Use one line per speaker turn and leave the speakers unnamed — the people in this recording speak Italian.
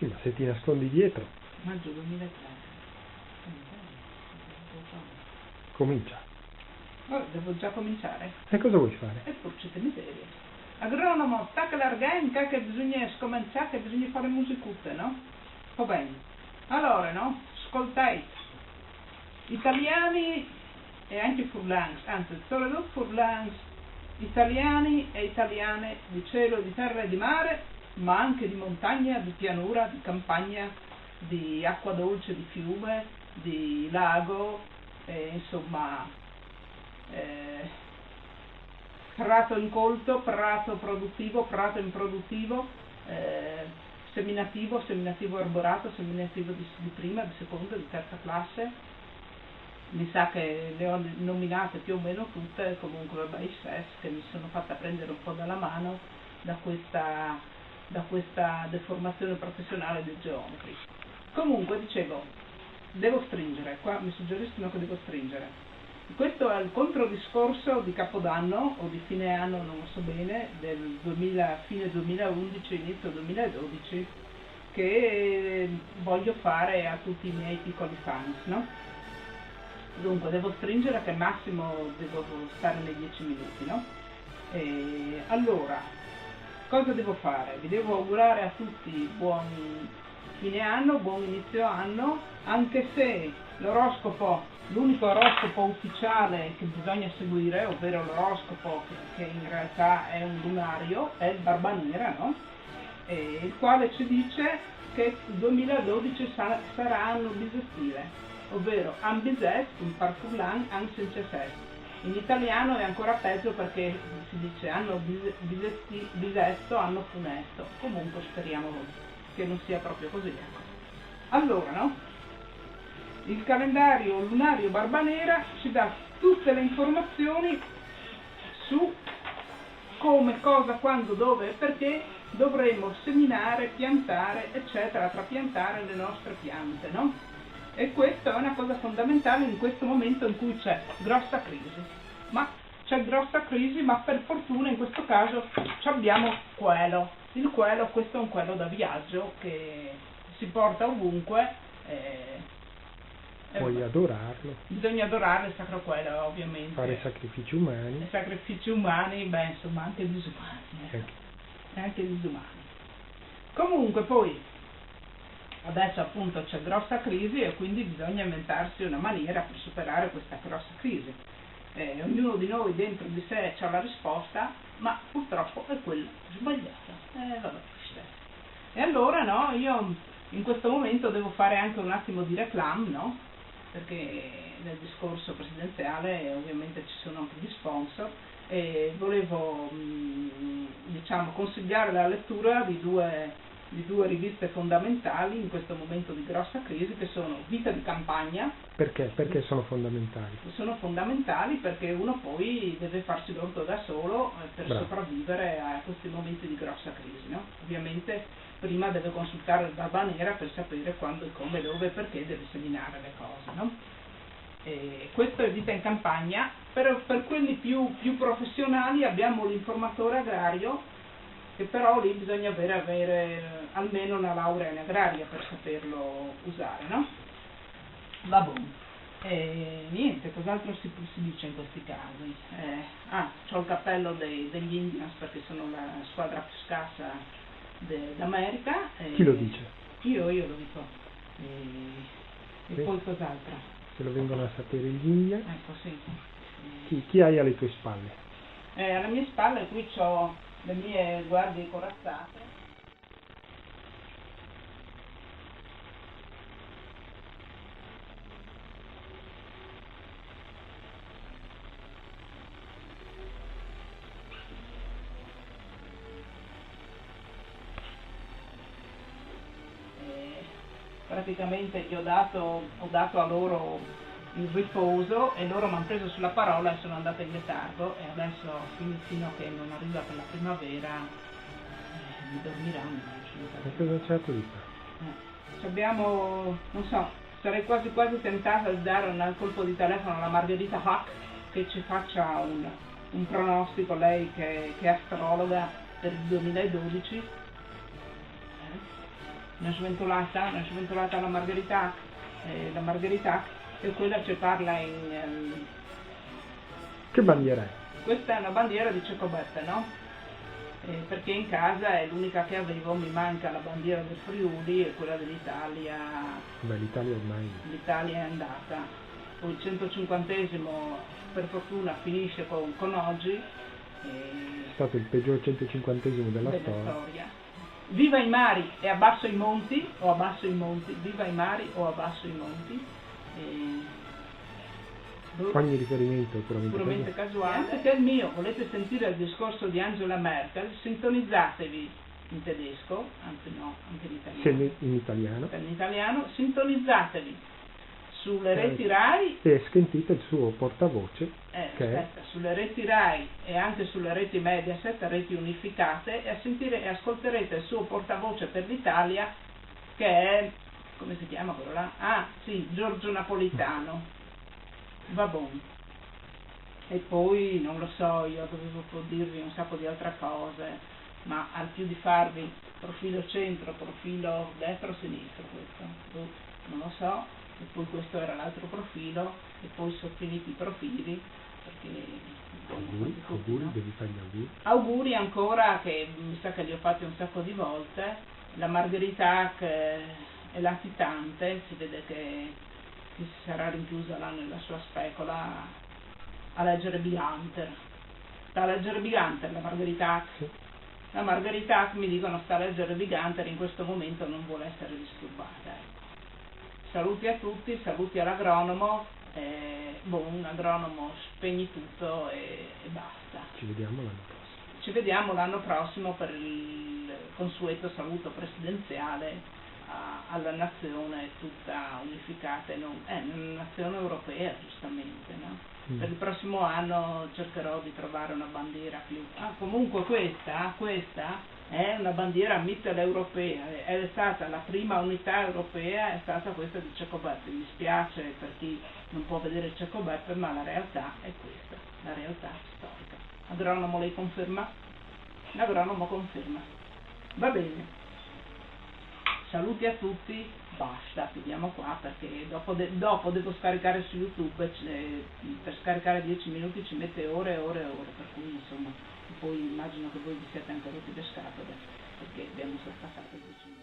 Sì, ma se ti nascondi dietro,
Maggio 2003.
comincia.
Oh, devo già cominciare?
E cosa vuoi fare?
E porcite miseria. Agronomo, tacca l'argenta che bisogna scominciare, che bisogna fare musicute, no? Va bene. Allora, no? Ascoltate. Italiani e anche furlans, anzi, solo due furlans, italiani e italiane di cielo, di terra e di mare, ma anche di montagna, di pianura, di campagna, di acqua dolce, di fiume, di lago, insomma, prato incolto, prato produttivo, prato improduttivo, seminativo, seminativo arborato, seminativo di prima, di seconda, di terza classe. Mi sa che le ho nominate più o meno tutte, comunque vabbè, i SES che mi sono fatta prendere un po' dalla mano da questa deformazione professionale del geometri. Comunque dicevo, devo stringere, qua mi suggeriscono che devo stringere. Questo è il controdiscorso di Capodanno o di fine anno, non lo so bene, del fine 2011, inizio 2012, che voglio fare a tutti i miei piccoli fans, no? Dunque devo stringere, che al massimo devo stare nei 10 minuti, no? Allora, cosa devo fare? Vi devo augurare a tutti buon fine anno, buon inizio anno, anche se l'unico oroscopo ufficiale che bisogna seguire, ovvero l'oroscopo che in realtà è un lunario, è il Barbanera, no? Il quale ci dice che il 2012 sarà anno bisestile, ovvero an bisest, un parfurlan, an senceses. In italiano è ancora peggio perché si dice anno bisesto, anno funesto. Comunque speriamo che non sia proprio così. Allora, no? Il calendario lunario Barbanera ci dà tutte le informazioni su come, cosa, quando, dove e perché dovremo seminare, piantare, eccetera, trapiantare le nostre piante, no? E questa è una cosa fondamentale in questo momento in cui c'è grossa crisi. Ma c'è grossa crisi, ma per fortuna in questo caso abbiamo quello. Il quello, questo è un quello da viaggio che si porta ovunque.
Puoi adorarlo.
Bisogna adorare il sacro quello, ovviamente.
Fare sacrifici umani.
Sacrifici umani, beh, insomma, anche disumani. Anche disumani. Comunque poi, adesso appunto c'è grossa crisi e quindi bisogna inventarsi una maniera per superare questa grossa crisi. Ognuno di noi dentro di sé ha la risposta, ma purtroppo è quella sbagliata. Vabbè. E allora, no, io in questo momento devo fare anche un attimo di reclam, no? Perché nel discorso presidenziale ovviamente ci sono anche gli sponsor e volevo diciamo consigliare la lettura di due riviste fondamentali in questo momento di grossa crisi, che sono Vita di campagna.
Perché? Perché sono fondamentali?
Sono fondamentali perché uno poi deve farsi l'orto da solo per sopravvivere a questi momenti di grossa crisi, no? Ovviamente prima deve consultare il Barbanera per sapere quando, come, dove e perché deve seminare le cose, no? Questo è Vita in campagna. Per quelli più professionali abbiamo l'informatore agrario, che però lì bisogna avere almeno una laurea in agraria per saperlo usare, no? Vabbè. Niente, cos'altro si dice in questi casi? C'ho il cappello degli Indians perché sono la squadra più scarsa d'America.
Chi lo dice?
Io lo dico. E poi cos'altro?
Se lo vengono a sapere gli Indians?
Ecco, sì.
Chi hai alle tue spalle?
Alle mie spalle qui c'ho le mie guardie corazzate. Praticamente gli ho dato a loro il riposo e loro mi hanno preso sulla parola e sono andata in letargo e adesso fino a che non arriva per la primavera mi dormiranno.
E cosa c'è di fare?
Abbiamo, non so, sarei quasi tentata di dare un colpo di telefono alla Margherita Hack che ci faccia un pronostico, lei che è astrologa per il 2012. una sventolata alla margherita, la margherita è quella che parla in...
Che bandiera è?
questa è una bandiera di Ceccobeppe, no? Perché in casa è l'unica che avevo, mi manca la bandiera del Friuli e quella dell'Italia.
Beh, l'Italia ormai...
L'Italia è andata. Poi il 150esimo per fortuna finisce con oggi.
È stato il peggior 150esimo della storia.
Viva i mari e abbasso i monti, o abbasso i monti, viva i mari o abbasso i monti.
Ogni riferimento è puramente
casuale. Anche il mio, volete sentire il discorso di Angela Merkel, sintonizzatevi in tedesco, anzi no, anche in italiano.
In italiano.
In italiano, sintonizzatevi sulle reti RAI
e sentite il suo portavoce
sulle reti RAI e anche sulle reti Mediaset, reti unificate, e ascolterete il suo portavoce per l'Italia, che è, come si chiama quello là? Ah sì, Giorgio Napolitano. Va bene. E poi non lo so, io dovevo dirvi un sacco di altre cose, ma al più di farvi profilo centro, profilo destra o sinistra, questo non lo so, e poi questo era l'altro profilo, e poi sono finiti i profili, perché
auguri, devi fare gli auguri.
Auguri ancora, che mi sa che li ho fatti un sacco di volte. La Margherita è latitante, si vede che si sarà rinchiusa là nella sua specola a leggere Biganter. Sta a leggere Biganter la Margherita.
Sì.
La Margherita, mi dicono, sta a leggere Biganter, in questo momento non vuole essere disturbata. Saluti a tutti, saluti all'agronomo. Un agronomo, spegni tutto e basta.
Ci vediamo l'anno prossimo.
Ci vediamo l'anno prossimo per il consueto saluto presidenziale alla nazione tutta unificata, nella nazione europea, giustamente, no? Per il prossimo anno cercherò di trovare una bandiera più... comunque questa è una bandiera mitteleuropea, è stata la prima unità europea, è stata questa di Ceccobeppe. Mi spiace per chi non può vedere Ceccobeppe, ma la realtà è questa, la realtà storica. Agronomo, lei conferma? L'agronomo conferma. Va bene. Saluti a tutti, basta, chiudiamo qua perché dopo devo scaricare su YouTube, per scaricare 10 minuti ci mette ore e ore e ore, per cui insomma, poi immagino che voi vi siete anche rotti le scatole perché abbiamo sorpassato 10 minuti.